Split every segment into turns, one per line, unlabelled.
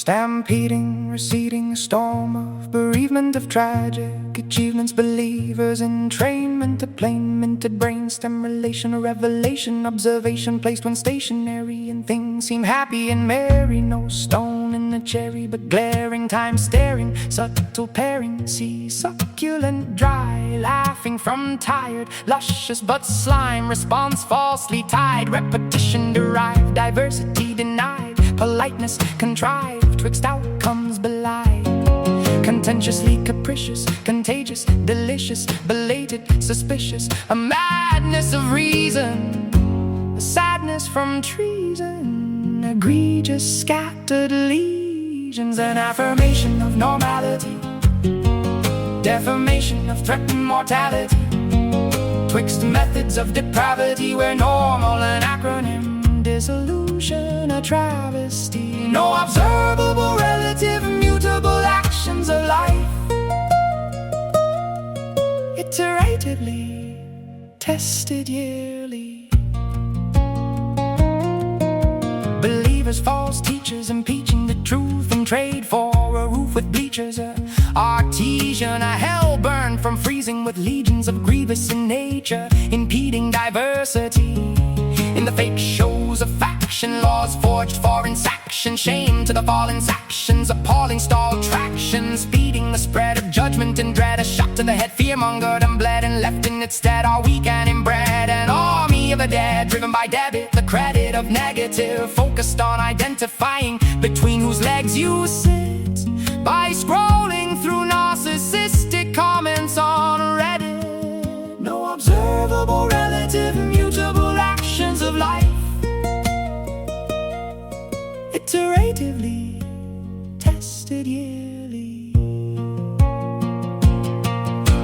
Stampeding, receding, a storm of bereavement of tragic achievements, believers, entrainment, minted brainstem, relation, a revelation, observation placed when stationary, and things seem happy and merry. No stone in the cherry, but glaring time staring, subtle pairing, see succulent dry, laughing from tired, luscious but slime, response falsely tied, repetition derived, diversity denied, politeness contrived, twixt outcomes belied, contentiously capricious, contagious, delicious, belated, suspicious, a madness of reason, a sadness from treason, egregious scattered legions, an affirmation of normality, defamation of threatened mortality, twixt methods of depravity where normal an acronym, dissolution a travesty, no observable relative mutable actions of life, iteratively tested yearly. Believers, false teachers, impeaching the truth and trade for a roof with bleachers, a artesian, a hell burned from freezing with legions of grievous in nature, impeding diversity in the fake shows of faction, laws forged for insaction, shame to the fallen sections, appalling stalled traction, speeding the spread of judgment and dread, a shot to the head, fear-mongered and bled, and left in its stead are weak and inbred, an army of the dead, driven by debit, the credit of negative, focused on identifying between whose legs you sit, by scrolling through narcissistic comments on Reddit, no observable relative mutable actions of life, iteratively tested yearly.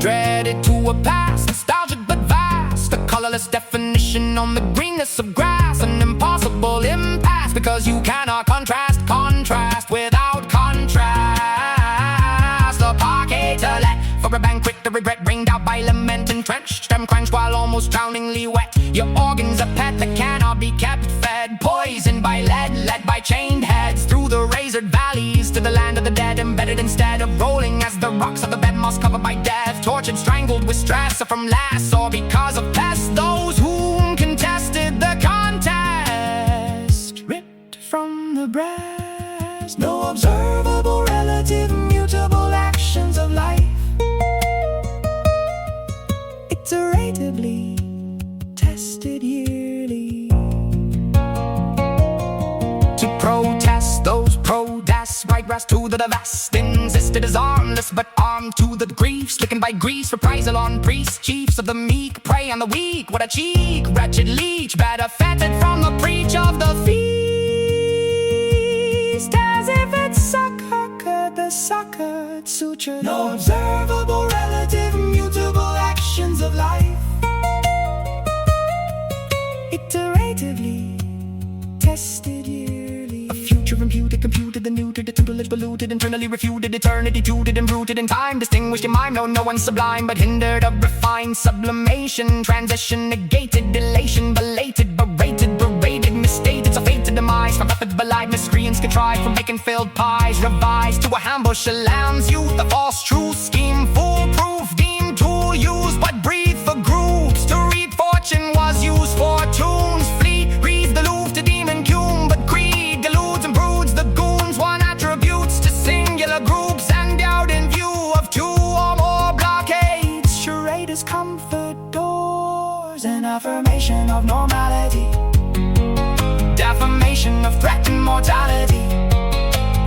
Dreaded to a past, nostalgic but vast, a colorless definition on the greenness of grass, an impossible impasse, because you cannot contrast without contrast. The parquet to let for a banquet, the regret rained out by lament, entrenched, stem quenched while almost drowningly wet. Your organs a pet that cannot be kept fed, poisoned by lead, led by chained heads through the razored valleys to the land of the dead, embedded instead of rolling as the rocks of the bed moss covered by death, tortured, strangled with stress, or from last, or because of pest, those whom contested the contest, ripped from the breast, no observable relative mutable actions of life, iteratively tested yearly. To protest those protests, right rest to the vast, insisted as armless but armed to the grief, stricken by grease, reprisal on priests, chiefs of the meek, prey on the weak. What a cheek, wretched leech, better fettered from the preach of the feast, as if it succored the succored, sutured, no observable relative mutable actions of life, iteratively tested yearly. A future imputed, computed, the neutered, the tutelage polluted, internally refuted, eternity tutored and rooted in time, distinguished in mime, no one sublime, but hindered of refined sublimation, transition, negated, elation, belated, berated, berated, misstated, so fated demise, from method belied, miscreants contrived, from making filled pies, revised to a ambush, a lamb's youth, a false truth scheme, foolproof, deemed tool used, but breathe for groups, to reap fortune was used for tunes, fleet, breathe the loof to demon cume, but greed deludes and broods the goons, one attributes to singular groups, and out in view of two or more blockades, charade is comfort doors, an affirmation of normality, defamation of threatened mortality,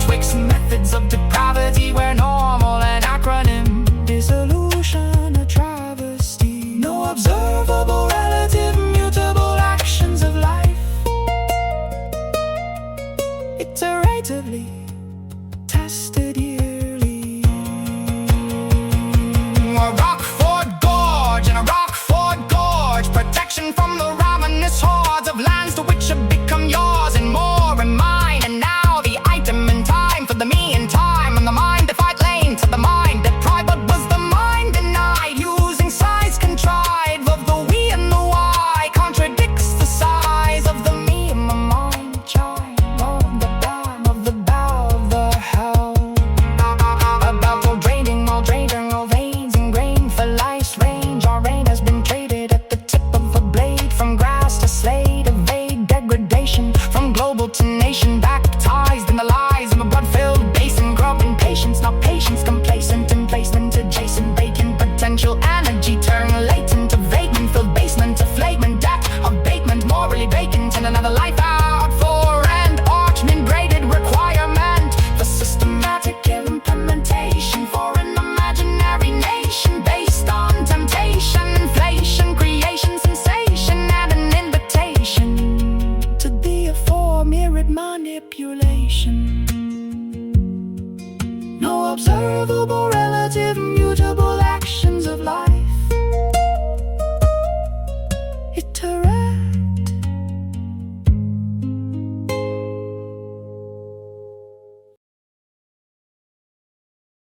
twixt methods of depravity where normal an acronym, dissolution a travesty, no observable relative mutable actions of life, iteratively tested yearly. A Rockford Gorge and a Rockford Gorge, protection from the ravenous hordes of lands to which have become yours and more and mine, and now observable, relative, mutable.